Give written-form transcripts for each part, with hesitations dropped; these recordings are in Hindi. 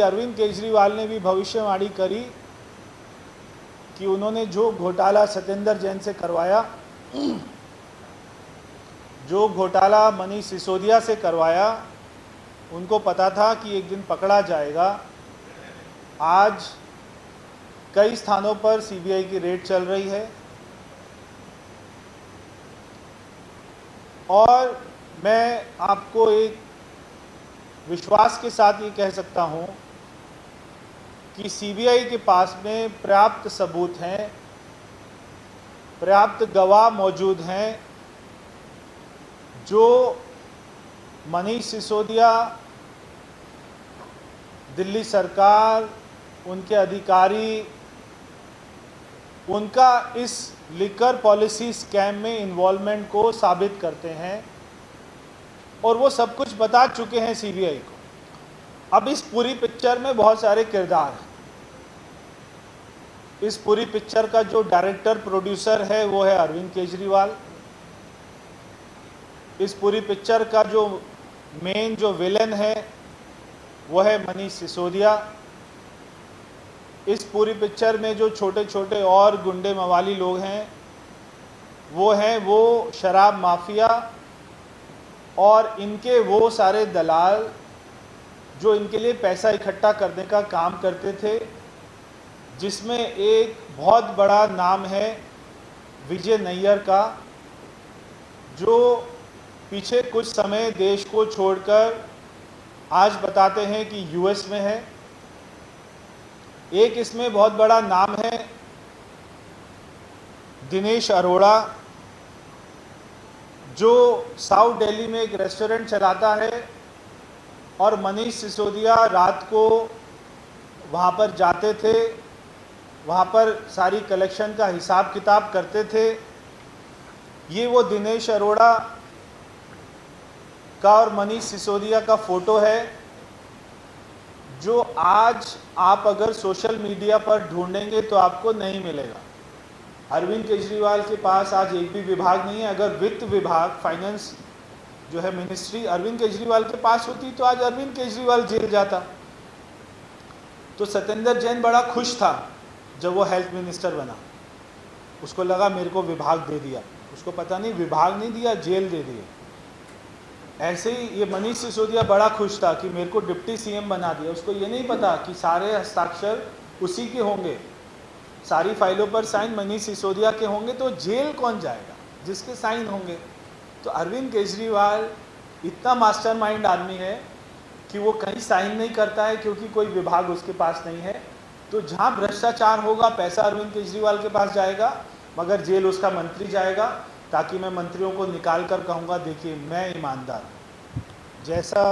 अरविंद केजरीवाल ने भी भविष्यवाणी करी कि उन्होंने जो घोटाला सत्येंद्र जैन से करवाया, जो घोटाला मनीष सिसोदिया से करवाया, उनको पता था कि एक दिन पकड़ा जाएगा। आज कई स्थानों पर सीबीआई की रेड चल रही है और मैं आपको एक विश्वास के साथ ये कह सकता हूँ कि सीबीआई के पास में पर्याप्त सबूत हैं, पर्याप्त गवाह मौजूद हैं जो मनीष सिसोदिया, दिल्ली सरकार, उनके अधिकारी, उनका इस लिकर पॉलिसी स्कैम में इन्वॉल्वमेंट को साबित करते हैं और वो सब कुछ बता चुके हैं सीबीआई को। अब इस पूरी पिक्चर में बहुत सारे किरदार हैं। इस पूरी पिक्चर का जो डायरेक्टर प्रोड्यूसर है वो है अरविंद केजरीवाल। इस पूरी पिक्चर का जो मेन जो विलेन है वो है मनीष सिसोदिया। इस पूरी पिक्चर में जो छोटे छोटे और गुंडे मवाली लोग हैं वो शराब माफिया और इनके वो सारे दलाल जो इनके लिए पैसा इकट्ठा करने का काम करते थे, जिसमें एक बहुत बड़ा नाम है विजय नैयर का, जो पीछे कुछ समय देश को छोड़कर आज बताते हैं कि यूएस में है। एक इसमें बहुत बड़ा नाम है दिनेश अरोड़ा, जो साउथ दिल्ली में एक रेस्टोरेंट चलाता है और मनीष सिसोदिया रात को वहाँ पर जाते थे, वहाँ पर सारी कलेक्शन का हिसाब किताब करते थे। ये वो दिनेश अरोड़ा का और मनीष सिसोदिया का फ़ोटो है जो आज आप अगर सोशल मीडिया पर ढूंढेंगे तो आपको नहीं मिलेगा। अरविंद केजरीवाल के पास आज एक भी विभाग नहीं है। अगर वित्त विभाग, फाइनेंस जो है मिनिस्ट्री अरविंद केजरीवाल के पास होती तो आज अरविंद केजरीवाल जेल जाता। तो सत्येंद्र जैन बड़ा खुश था जब वो हेल्थ मिनिस्टर बना। उसको लगा मेरे को विभाग दे दिया, उसको पता नहीं विभाग नहीं दिया, जेल दे दिए। ऐसे ही ये मनीष सिसोदिया बड़ा खुश था कि मेरे को डिप्टी सीएम बना दिया। उसको ये नहीं पता कि सारे हस्ताक्षर उसी के होंगे, सारी फाइलों पर साइन मनीष सिसोदिया के होंगे, तो जेल कौन जाएगा जिसके साइन होंगे। तो अरविंद केजरीवाल इतना मास्टरमाइंड आदमी है कि वो कहीं साइन नहीं करता है क्योंकि कोई विभाग उसके पास नहीं है। तो जहाँ भ्रष्टाचार होगा पैसा अरविंद केजरीवाल के पास जाएगा, मगर जेल उसका मंत्री जाएगा, ताकि मैं मंत्रियों को निकाल कर कहूँगा देखिए मैं ईमानदार। जैसा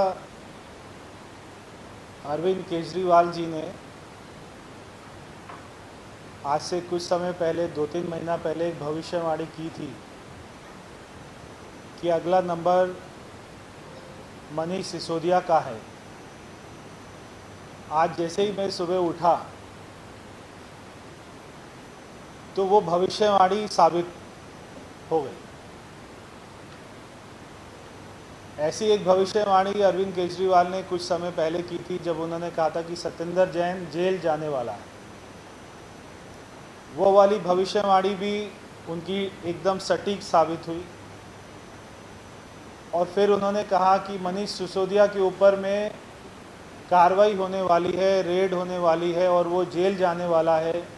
अरविंद केजरीवाल जी ने आज से कुछ समय पहले, 2-3 महीना पहले एक भविष्यवाणी की थी कि अगला नंबर मनीष सिसोदिया का है। आज जैसे ही मैं सुबह उठा तो वो भविष्यवाणी साबित हो गई। ऐसी एक भविष्यवाणी अरविंद केजरीवाल ने कुछ समय पहले की थी जब उन्होंने कहा था कि सत्येंद्र जैन जेल जाने वाला है। वो वाली भविष्यवाणी भी उनकी एकदम सटीक साबित हुई। और फिर उन्होंने कहा कि मनीष सिसोदिया के ऊपर में कार्रवाई होने वाली है, रेड होने वाली है और वो जेल जाने वाला है।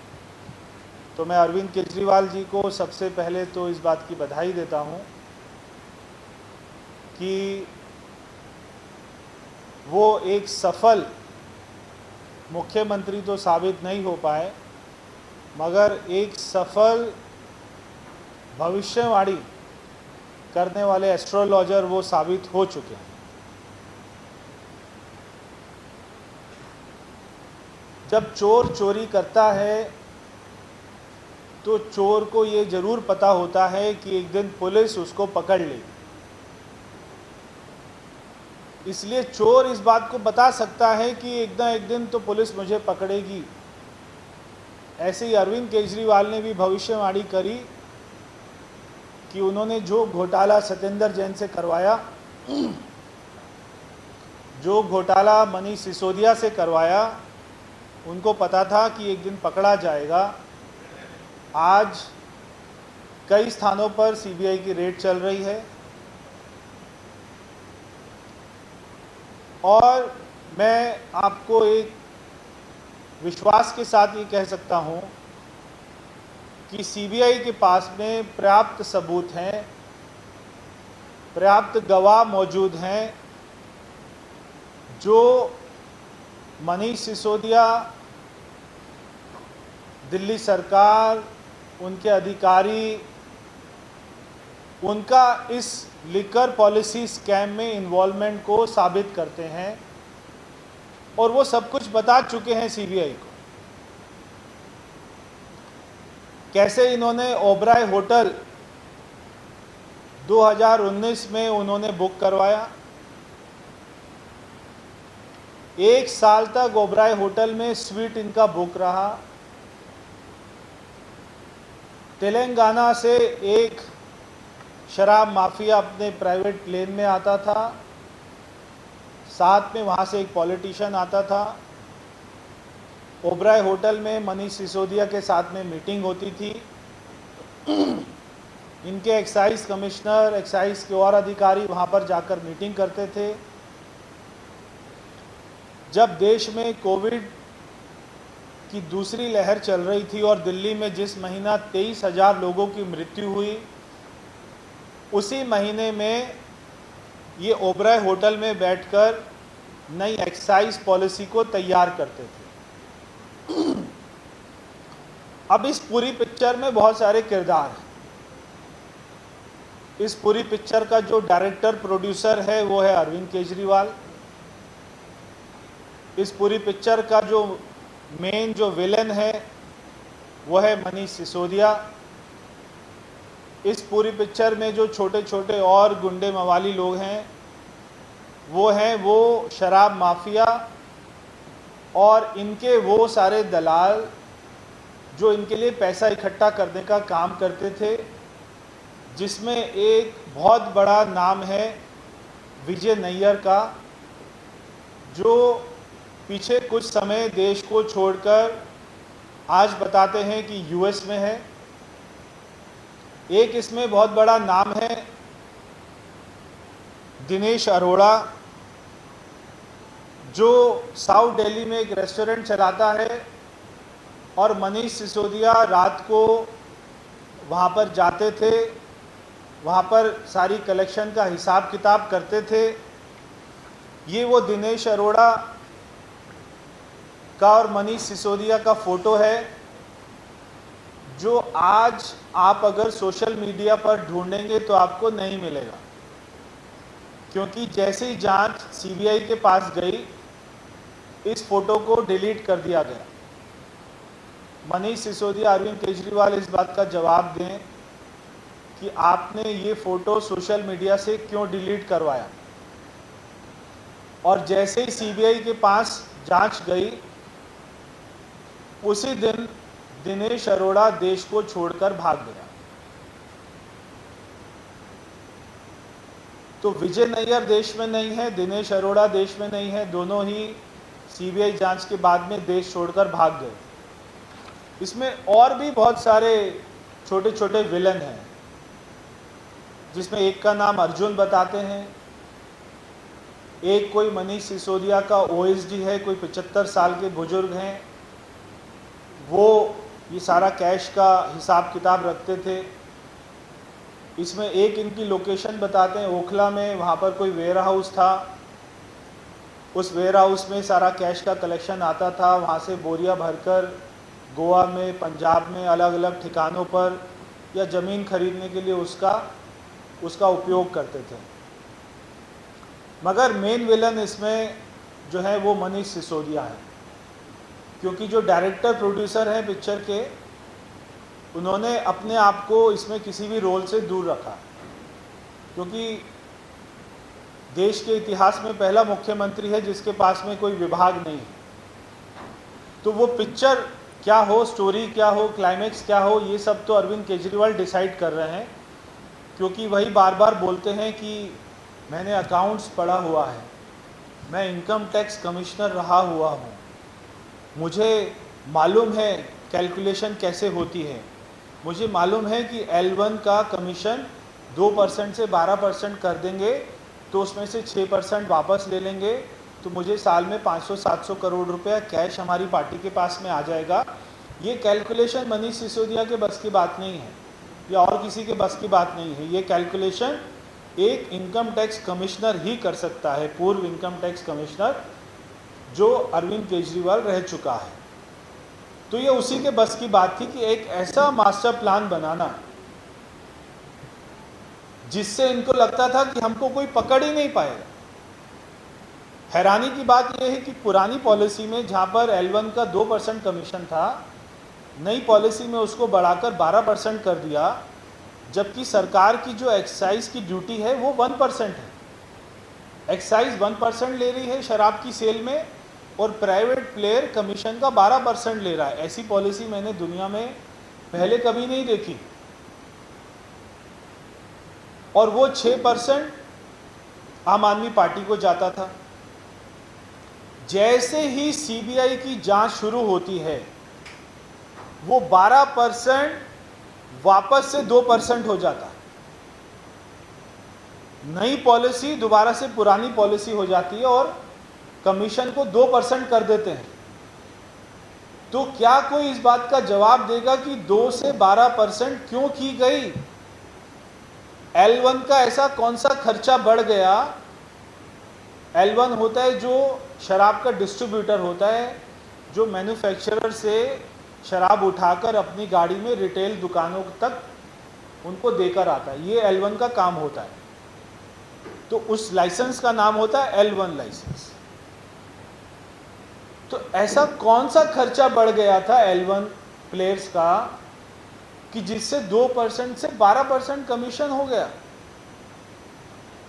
तो मैं अरविंद केजरीवाल जी को सबसे पहले तो इस बात की बधाई देता हूँ कि वो एक सफल मुख्यमंत्री तो साबित नहीं हो पाए, मगर एक सफल भविष्यवाणी करने वाले एस्ट्रोलॉजर वो साबित हो चुके हैं। जब चोर चोरी करता है तो चोर को ये जरूर पता होता है कि एक दिन पुलिस उसको पकड़ लेगी, इसलिए चोर इस बात को बता सकता है कि एक दिन तो पुलिस मुझे पकड़ेगी। ऐसे ही अरविंद केजरीवाल ने भी भविष्यवाणी करी कि उन्होंने जो घोटाला सत्येंद्र जैन से करवाया, जो घोटाला मनीष सिसोदिया से करवाया, उनको पता था कि एक दिन पकड़ा जाएगा। आज कई स्थानों पर सीबीआई की रेड चल रही है और मैं आपको एक विश्वास के साथ ये कह सकता हूँ कि सीबीआई के पास में पर्याप्त सबूत हैं, पर्याप्त गवाह मौजूद हैं जो मनीष सिसोदिया, दिल्ली सरकार, उनके अधिकारी, उनका इस लिकर पॉलिसी स्कैम में इन्वॉल्वमेंट को साबित करते हैं और वो सब कुछ बता चुके हैं सीबीआई को। कैसे इन्होंने ओबराय होटल 2019 में उन्होंने बुक करवाया, 1 साल तक ओबराय होटल में स्वीट इनका बुक रहा। तेलंगाना से एक शराब माफिया अपने प्राइवेट प्लेन में आता था, साथ में वहाँ से एक पॉलिटिशियन आता था। ओबराय होटल में मनीष सिसोदिया के साथ में मीटिंग होती थी। इनके एक्साइज कमिश्नर, एक्साइज के और अधिकारी वहाँ पर जाकर मीटिंग करते थे। जब देश में कोविड की दूसरी लहर चल रही थी और दिल्ली में जिस महीना 23,000 लोगों की मृत्यु हुई, उसी महीने में ये ओबराय होटल में बैठकर नई एक्साइज पॉलिसी को तैयार करते थे। अब इस पूरी पिक्चर में बहुत सारे किरदार हैं। इस पूरी पिक्चर का जो डायरेक्टर प्रोड्यूसर है वो है अरविंद केजरीवाल। इस पूरी पिक्चर का जो मेन जो विलेन है वो है मनीष सिसोदिया। इस पूरी पिक्चर में जो छोटे छोटे और गुंडे मवाली लोग हैं वो शराब माफिया और इनके वो सारे दलाल जो इनके लिए पैसा इकट्ठा करने का काम करते थे, जिसमें एक बहुत बड़ा नाम है विजय नैयर का, जो पीछे कुछ समय देश को छोड़कर आज बताते हैं कि यूएस में है। एक इसमें बहुत बड़ा नाम है दिनेश अरोड़ा, जो साउथ दिल्ली में एक रेस्टोरेंट चलाता है और मनीष सिसोदिया रात को वहाँ पर जाते थे, वहाँ पर सारी कलेक्शन का हिसाब किताब करते थे। ये वो दिनेश अरोड़ा का और मनीष सिसोदिया का फोटो है जो आज आप अगर सोशल मीडिया पर ढूंढेंगे तो आपको नहीं मिलेगा, क्योंकि जैसे ही जांच सीबीआई के पास गई, इस फोटो को डिलीट कर दिया गया। मनीष सिसोदिया, अरविंद केजरीवाल इस बात का जवाब दें कि आपने ये फोटो सोशल मीडिया से क्यों डिलीट करवाया। और जैसे ही सीबीआई के पास जांच गई, उसी दिन दिनेश अरोड़ा देश को छोड़कर भाग गया। तो विजय नैयर देश में नहीं है, दिनेश अरोड़ा देश में नहीं है, दोनों ही सीबीआई जांच के बाद में देश छोड़कर भाग गए। इसमें और भी बहुत सारे छोटे छोटे विलन हैं, जिसमें एक का नाम अर्जुन बताते हैं, एक कोई मनीष सिसोदिया का ओएसडी है, कोई 75 साल के बुजुर्ग हैं, वो ये सारा कैश का हिसाब किताब रखते थे। इसमें एक इनकी लोकेशन बताते हैं ओखला में, वहाँ पर कोई वेयर हाउस था, उस वेयर हाउस में सारा कैश का कलेक्शन आता था, वहाँ से बोरिया भरकर गोवा में, पंजाब में अलग अलग ठिकानों पर या ज़मीन खरीदने के लिए उसका उपयोग करते थे। मगर मेन विलन इसमें जो है वो मनीष सिसोदिया है, क्योंकि जो डायरेक्टर प्रोड्यूसर हैं पिक्चर के, उन्होंने अपने आप को इसमें किसी भी रोल से दूर रखा, क्योंकि देश के इतिहास में पहला मुख्यमंत्री है जिसके पास में कोई विभाग नहीं है। तो वो पिक्चर क्या हो, स्टोरी क्या हो, क्लाइमेक्स क्या हो, ये सब तो अरविंद केजरीवाल डिसाइड कर रहे हैं, क्योंकि वही बार बार बोलते हैं कि मैंने अकाउंट्स पढ़ा हुआ है, मैं इनकम टैक्स कमिश्नर रहा हुआ हूँ, मुझे मालूम है कैलकुलेशन कैसे होती है। मुझे मालूम है कि L1 का कमीशन 2% से 12% कर देंगे तो उसमें से 6% वापस ले लेंगे, तो मुझे साल में 500-700 करोड़ रुपया कैश हमारी पार्टी के पास में आ जाएगा। ये कैलकुलेशन मनीष सिसोदिया के बस की बात नहीं है या और किसी के बस की बात नहीं है। ये कैलकुलेशन एक इनकम टैक्स कमिश्नर ही कर सकता है, पूर्व इनकम टैक्स कमिश्नर जो अरविंद केजरीवाल रह चुका है। तो ये उसी के बस की बात थी कि एक ऐसा मास्टर प्लान बनाना जिससे इनको लगता था कि हमको कोई पकड़ ही नहीं पाएगा। हैरानी की बात यह है कि पुरानी पॉलिसी में जहां पर L1 का 2% कमीशन था, नई पॉलिसी में उसको बढ़ाकर 12% कर दिया, जबकि सरकार की जो एक्साइज की ड्यूटी है वो 1% है। एक्साइज 1% ले रही है शराब की सेल में और प्राइवेट प्लेयर कमीशन का 12% ले रहा है। ऐसी पॉलिसी मैंने दुनिया में पहले कभी नहीं देखी। और वो 6% आम आदमी पार्टी को जाता था। जैसे ही सीबीआई की जांच शुरू होती है, वो 12% वापस से 2% हो जाता है। नई पॉलिसी दोबारा से पुरानी पॉलिसी हो जाती है और कमीशन को 2% कर देते हैं। तो क्या कोई इस बात का जवाब देगा कि 2 से 12% क्यों की गई? L1 का ऐसा कौन सा खर्चा बढ़ गया? L1 होता है जो शराब का डिस्ट्रीब्यूटर होता है, जो मैन्युफैक्चरर से शराब उठाकर अपनी गाड़ी में रिटेल दुकानों तक उनको देकर आता है। ये L1 का काम होता है। तो उस लाइसेंस का नाम होता है L1 लाइसेंस। तो ऐसा कौन सा खर्चा बढ़ गया था L1 प्लेयर्स का कि जिससे 2% से 12% कमीशन हो गया?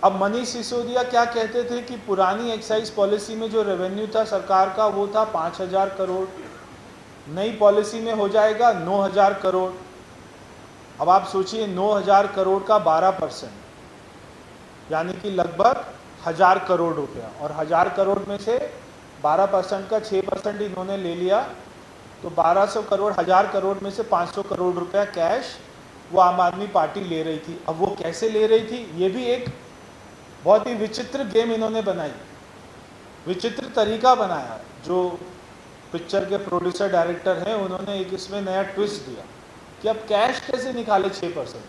अब मनीष सिसोदिया क्या कहते थे कि पुरानी एक्साइज पॉलिसी में जो रेवेन्यू था सरकार का वो था 5,000 करोड़, नई पॉलिसी में हो जाएगा 9,000 करोड़। अब आप सोचिए 9,000 करोड़ का 12% यानी कि लगभग 1,000 करोड़ रुपया, और 1,000 करोड़ में से 12% का 6% इन्होंने ले लिया, तो 1,200 करोड़, 1,000 करोड़ में से 500 करोड़ रुपया कैश वो आम आदमी पार्टी ले रही थी। अब वो कैसे ले रही थी? ये भी एक बहुत ही विचित्र गेम इन्होंने बनाई, विचित्र तरीका बनाया। जो पिक्चर के प्रोड्यूसर डायरेक्टर हैं उन्होंने एक इसमें नया ट्विस्ट दिया कि अब कैश कैसे निकाले 6%।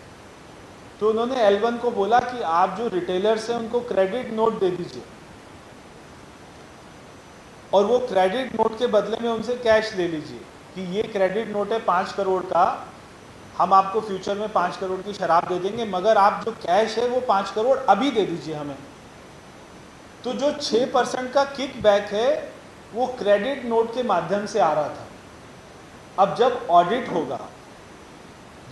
तो उन्होंने L1 को बोला कि आप जो रिटेलर्स हैं उनको क्रेडिट नोट दे दीजिए और वो क्रेडिट नोट के बदले में उनसे कैश ले लीजिए कि ये क्रेडिट नोट है 5 करोड़ का, हम आपको फ्यूचर में 5 करोड़ की शराब दे देंगे, मगर आप जो कैश है वो 5 करोड़ अभी दे दीजिए हमें। तो जो 6% का किकबैक है वो क्रेडिट नोट के माध्यम से आ रहा था। अब जब ऑडिट होगा,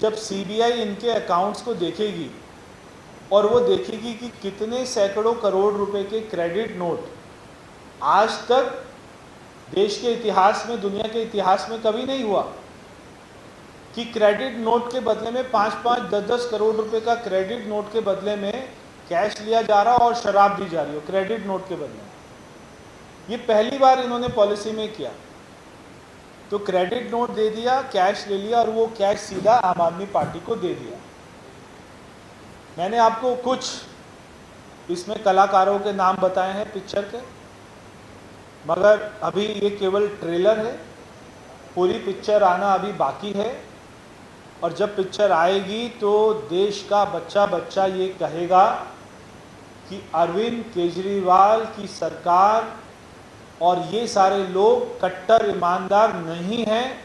जब सीबीआई इनके अकाउंट्स को देखेगी और वो देखेगी कि कितने सैकड़ों करोड़ रुपए के क्रेडिट नोट आज तक देश के इतिहास में, दुनिया के इतिहास में कभी नहीं हुआ कि क्रेडिट नोट के बदले में 5-5, 10-10 करोड़ रुपए का क्रेडिट नोट के बदले में कैश लिया जा रहा और शराब दी जा रही हो क्रेडिट नोट के बदले में। ये पहली बार इन्होंने पॉलिसी में किया। तो क्रेडिट नोट दे दिया, कैश ले लिया और वो कैश सीधा आम आदमी पार्टी को दे दिया। मैंने आपको कुछ इसमें कलाकारों के नाम बताए हैं पिक्चर के, मगर अभी ये केवल ट्रेलर है, पूरी पिक्चर आना अभी बाकी है। और जब पिक्चर आएगी तो देश का बच्चा बच्चा ये कहेगा कि अरविंद केजरीवाल की सरकार और ये सारे लोग कट्टर ईमानदार नहीं हैं,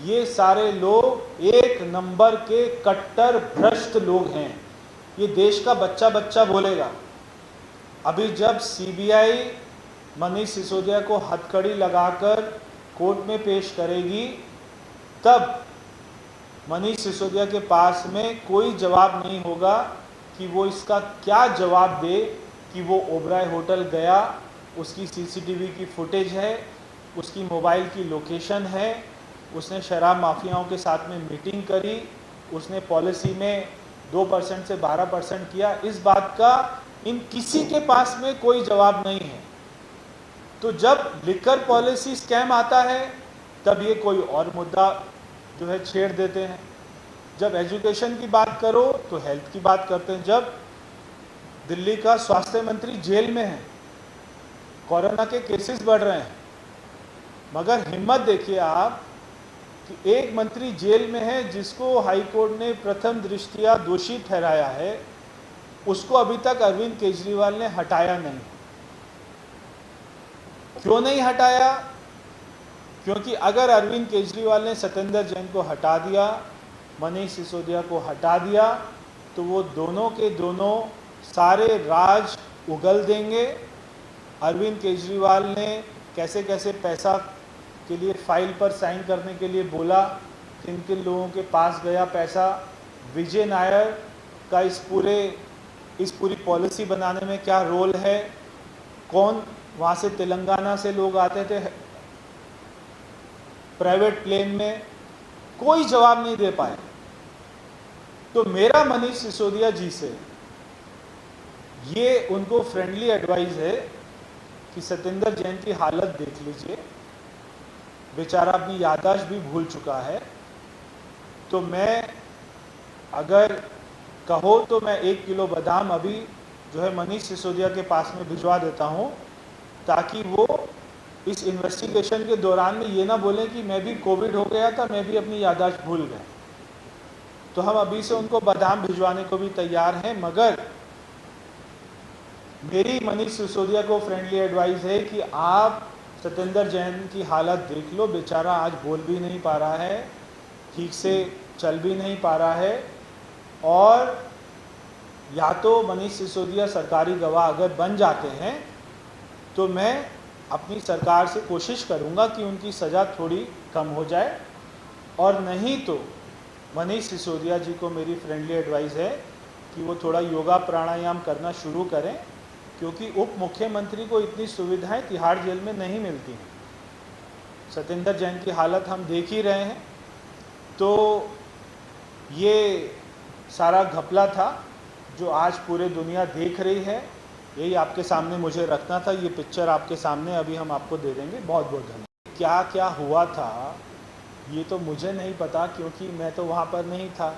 ये सारे लोग एक नंबर के कट्टर भ्रष्ट लोग हैं। ये देश का बच्चा बच्चा बोलेगा। अभी जब सीबीआई मनीष सिसोदिया को हथकड़ी लगाकर कोर्ट में पेश करेगी, तब मनीष सिसोदिया के पास में कोई जवाब नहीं होगा कि वो इसका क्या जवाब दे कि वो ओबराय होटल गया, उसकी सीसीटीवी की फुटेज है, उसकी मोबाइल की लोकेशन है, उसने शराब माफियाओं के साथ में मीटिंग करी, उसने पॉलिसी में 2% से 12% किया। इस बात का इन किसी के पास में कोई जवाब नहीं है। तो जब लिकर पॉलिसी स्कैम आता है तब ये कोई और मुद्दा जो है छेड़ देते हैं। जब एजुकेशन की बात करो तो हेल्थ की बात करते हैं। जब दिल्ली का स्वास्थ्य मंत्री जेल में है, कोरोना के केसेस बढ़ रहे हैं, मगर हिम्मत देखिए आप कि एक मंत्री जेल में है जिसको हाई कोर्ट ने प्रथम दृष्टया दोषी ठहराया है, उसको अभी तक अरविंद केजरीवाल ने हटाया नहीं। क्यों नहीं हटाया? क्योंकि अगर अरविंद केजरीवाल ने सत्येंद्र जैन को हटा दिया, मनीष सिसोदिया को हटा दिया, तो वो दोनों के दोनों सारे राज उगल देंगे। अरविंद केजरीवाल ने कैसे कैसे पैसा के लिए फाइल पर साइन करने के लिए बोला, किन किन लोगों के पास गया पैसा, विजय नायर का इस पूरी पॉलिसी बनाने में क्या रोल है, कौन वहाँ से तेलंगाना से लोग आते थे प्राइवेट प्लेन में, कोई जवाब नहीं दे पाए। तो मेरा मनीष सिसोदिया जी से ये उनको फ्रेंडली एडवाइस है कि सत्येंद्र जैन की हालत देख लीजिए, बेचारा अपनी याददाश्त भी भूल चुका है। तो मैं अगर कहो तो मैं 1 किलो बादाम अभी जो है मनीष सिसोदिया के पास में भिजवा देता हूँ, ताकि वो इस इन्वेस्टिगेशन के दौरान में ये ना बोलें कि मैं भी कोविड हो गया था, मैं भी अपनी याददाश्त भूल गया। तो हम अभी से उनको बादाम भिजवाने को भी तैयार हैं। मगर मेरी मनीष सिसोदिया को फ्रेंडली एडवाइस है कि आप सत्येंद्र जैन की हालत देख लो, बेचारा आज बोल भी नहीं पा रहा है, ठीक से चल भी नहीं पा रहा है, और या तो मनीष सिसोदिया सरकारी गवाह अगर बन जाते हैं तो मैं अपनी सरकार से कोशिश करूंगा कि उनकी सज़ा थोड़ी कम हो जाए, और नहीं तो मनीष सिसोदिया जी को मेरी फ्रेंडली एडवाइस है कि वो थोड़ा योगा प्राणायाम करना शुरू करें, क्योंकि उप मुख्यमंत्री को इतनी सुविधाएं तिहाड़ जेल में नहीं मिलती हैं। सत्येंद्र जैन की हालत हम देख ही रहे हैं। तो ये सारा घपला था जो आज पूरे दुनिया देख रही है, यही आपके सामने मुझे रखना था। ये पिक्चर आपके सामने अभी हम आपको दे देंगे। बहुत बहुत धन्यवाद। क्या क्या हुआ था ये तो मुझे नहीं पता, क्योंकि मैं तो वहाँ पर नहीं था।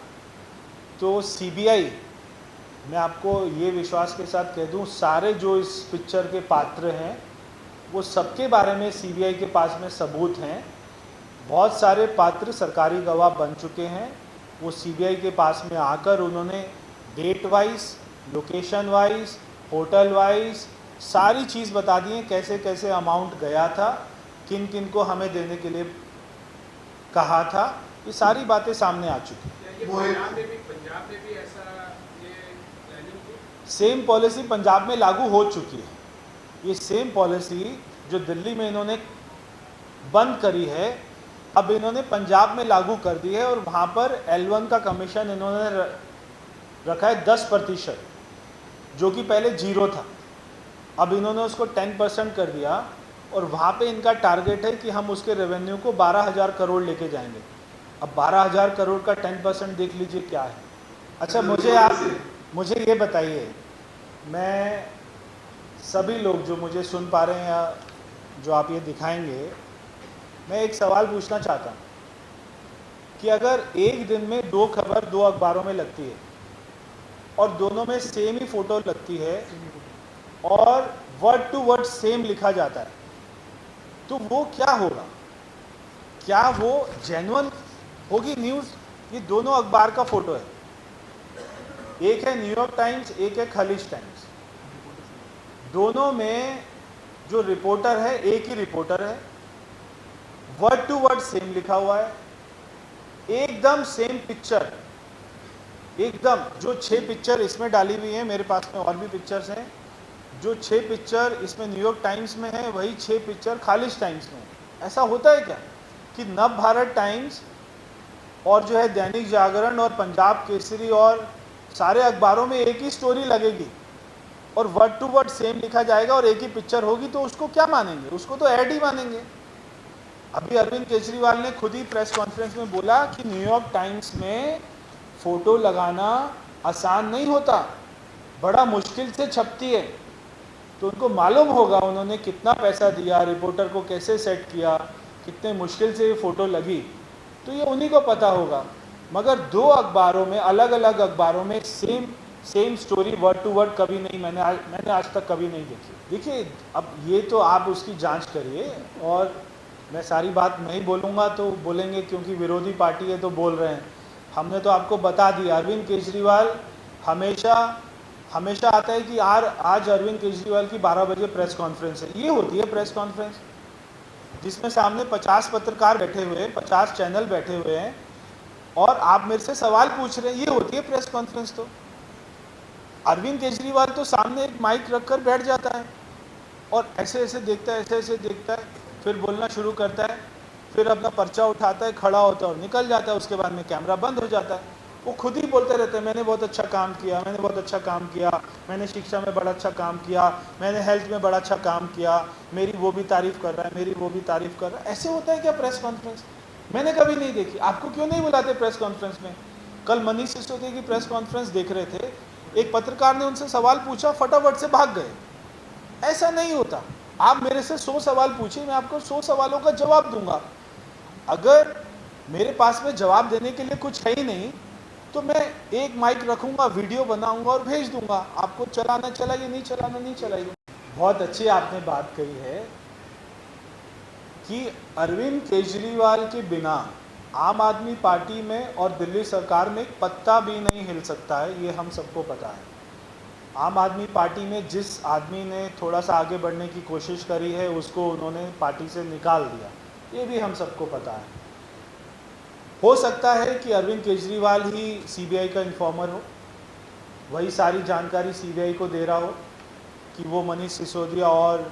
तो सीबीआई, मैं आपको ये विश्वास के साथ कह दूँ, सारे जो इस पिक्चर के पात्र हैं वो सबके बारे में सीबीआई के पास में सबूत हैं। बहुत सारे पात्र सरकारी गवाह बन चुके हैं। वो सीबीआई के पास में आकर उन्होंने date wise, location wise, hotel wise सारी चीज़ बता दी है, कैसे कैसे अमाउंट गया था, किन किन को हमें देने के लिए कहा था। ये सारी बातें सामने आ चुकी हैं। पंजाब में भी ऐसा ये प्लानिंग थी? सेम पॉलिसी पंजाब में लागू हो चुकी है। ये सेम पॉलिसी जो दिल्ली में इन्होंने बंद करी है, अब इन्होंने पंजाब में लागू कर दी है, और वहाँ पर L1 का कमीशन इन्होंने रखा है 10%, जो कि पहले 0 था। अब इन्होंने उसको 10% कर दिया, और वहाँ पे इनका टारगेट है कि हम उसके रेवेन्यू को 12,000 करोड़ लेके जाएंगे। अब 12,000 करोड़ का 10% देख लीजिए क्या है। अच्छा, मुझे ये बताइए, मैं सभी लोग जो मुझे सुन पा रहे हैं या जो आप ये दिखाएंगे, मैं एक सवाल पूछना चाहता हूँ कि अगर एक दिन में 2 खबर 2 अखबारों में लगती है और दोनों में सेम ही फोटो लगती है और वर्ड टू वर्ड सेम लिखा जाता है, तो वो क्या होगा? क्या वो जेन्युइन होगी न्यूज़? ये दोनों अखबार का फोटो है, एक है न्यूयॉर्क टाइम्स, एक है खलीज टाइम्स। दोनों में जो रिपोर्टर है एक ही रिपोर्टर है, वर्ड टू वर्ड सेम लिखा हुआ है, एकदम सेम पिक्चर, एकदम। जो 6 पिक्चर इसमें डाली हुई है, मेरे पास में और भी पिक्चर्स हैं, जो 6 पिक्चर इसमें न्यूयॉर्क टाइम्स में है, वही 6 पिक्चर खालिज टाइम्स में है। ऐसा होता है क्या कि नव भारत टाइम्स और जो है दैनिक जागरण और पंजाब केसरी और सारे अखबारों में एक ही स्टोरी लगेगी और वर्ड टू वर्ड सेम लिखा जाएगा और एक ही पिक्चर होगी, तो उसको क्या मानेंगे? उसको तो ऐड ही मानेंगे। अभी अरविंद केजरीवाल ने खुद ही प्रेस कॉन्फ्रेंस में बोला कि न्यूयॉर्क टाइम्स में फ़ोटो लगाना आसान नहीं होता, बड़ा मुश्किल से छपती है। तो उनको मालूम होगा उन्होंने कितना पैसा दिया, रिपोर्टर को कैसे सेट किया, कितने मुश्किल से ये फ़ोटो लगी, तो ये उन्हीं को पता होगा। मगर दो अखबारों में, अलग अलग अखबारों में same story word to word कभी नहीं, मैंने आज तक कभी नहीं देखी। देखिए, अब ये तो आप उसकी जांच करिए, और मैं सारी बात नहीं बोलूँगा तो बोलेंगे क्योंकि विरोधी पार्टी है तो बोल रहे हैं। हमने तो आपको बता दिया, अरविंद केजरीवाल हमेशा आता है कि आज अरविंद केजरीवाल की 12 बजे प्रेस कॉन्फ्रेंस है। ये होती है प्रेस कॉन्फ्रेंस जिसमें सामने 50 पत्रकार बैठे हुए हैं, 50 चैनल बैठे हुए हैं, और आप मेरे से सवाल पूछ रहे हैं, ये होती है प्रेस कॉन्फ्रेंस। तो अरविंद केजरीवाल तो सामने एक माइक रखकर बैठ जाता है और ऐसे ऐसे देखता है, फिर बोलना शुरू करता है, फिर अपना पर्चा उठाता है, खड़ा होता है और निकल जाता है। उसके बाद में कैमरा बंद हो जाता है। वो खुद ही बोलते रहते हैं, मैंने बहुत अच्छा काम किया, मैंने शिक्षा में बड़ा अच्छा काम किया, मैंने हेल्थ में बड़ा अच्छा काम किया, मेरी वो भी तारीफ कर रहा है, ऐसे होता है क्या प्रेस कॉन्फ्रेंस? मैंने कभी नहीं देखी। आपको क्यों नहीं बुलाते प्रेस कॉन्फ्रेंस में? कल मनीष सिसोदिया की प्रेस कॉन्फ्रेंस देख रहे थे, एक पत्रकार ने उनसे सवाल पूछा, फटाफट से भाग गए। ऐसा नहीं होता। आप मेरे से 100 सवाल पूछिए, मैं आपको 100 सवालों का जवाब दूंगा। अगर मेरे पास में जवाब देने के लिए कुछ है ही नहीं, तो मैं एक माइक रखूंगा, वीडियो बनाऊंगा और भेज दूंगा। आपको चलाना चलाइए, नहीं चलाना नहीं चलाइए। बहुत अच्छी आपने बात कही है कि अरविंद केजरीवाल के बिना आम आदमी पार्टी में और दिल्ली सरकार में एक पत्ता भी नहीं हिल सकता है, ये हम सबको पता है। आम आदमी पार्टी में जिस आदमी ने थोड़ा सा आगे बढ़ने की कोशिश करी है, उसको उन्होंने पार्टी से निकाल दिया, ये भी हम सबको पता है। हो सकता है कि अरविंद केजरीवाल ही सीबीआई का इन्फॉर्मर हो, वही सारी जानकारी सीबीआई को दे रहा हो कि वो मनीष सिसोदिया और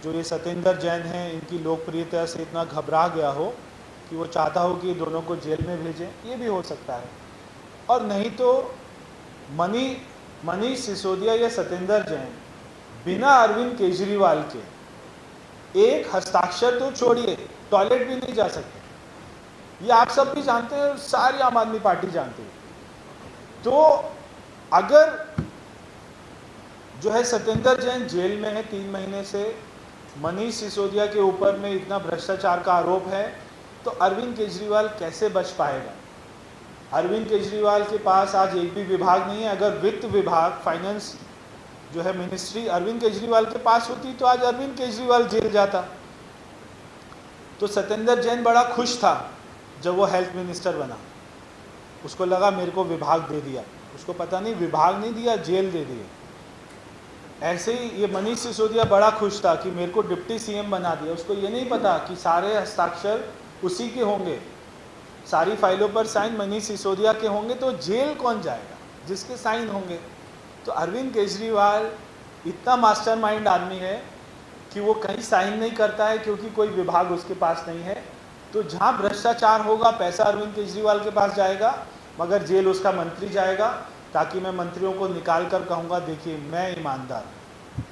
जो ये सत्येंद्र जैन हैं, इनकी लोकप्रियता से इतना घबरा गया हो कि वो चाहता हो कि दोनों को जेल में भेजें, ये भी हो सकता है। और नहीं तो मनीष सिसोदिया या सत्येंद्र जैन बिना अरविंद केजरीवाल के एक हस्ताक्षर तो छोड़िए, टॉयलेट भी नहीं जा सकते। ये आप सब भी जानते हैं और सारी आम आदमी पार्टी जानती है। तो अगर जो है सत्येंद्र जैन जेल में है 3 महीने से, मनीष सिसोदिया के ऊपर में इतना भ्रष्टाचार का आरोप है, तो अरविंद केजरीवाल कैसे बच पाएगा? अरविंद केजरीवाल के पास आज एक भी विभाग नहीं है। अगर वित्त विभाग, फाइनेंस जो है मिनिस्ट्री अरविंद केजरीवाल के पास होती तो आज अरविंद केजरीवाल जेल जाता। तो सत्येंद्र जैन बड़ा खुश था जब वो हेल्थ मिनिस्टर बना, उसको लगा मेरे को विभाग दे दिया। उसको पता नहीं विभाग नहीं दिया, जेल दे दिए। ऐसे ही ये मनीष सिसोदिया बड़ा खुश था कि मेरे को डिप्टी सीएम बना दिया। उसको ये नहीं पता कि सारे हस्ताक्षर उसी के होंगे, सारी फाइलों पर साइन मनीष सिसोदिया के होंगे, तो जेल कौन जाएगा जिसके साइन होंगे? तो अरविंद केजरीवाल इतना मास्टरमाइंड आदमी है कि वो कहीं साइन नहीं करता है क्योंकि कोई विभाग उसके पास नहीं है। तो जहाँ भ्रष्टाचार होगा, पैसा अरविंद केजरीवाल के पास जाएगा, मगर जेल उसका मंत्री जाएगा, ताकि मैं मंत्रियों को निकाल कर कहूँगा देखिए मैं ईमानदार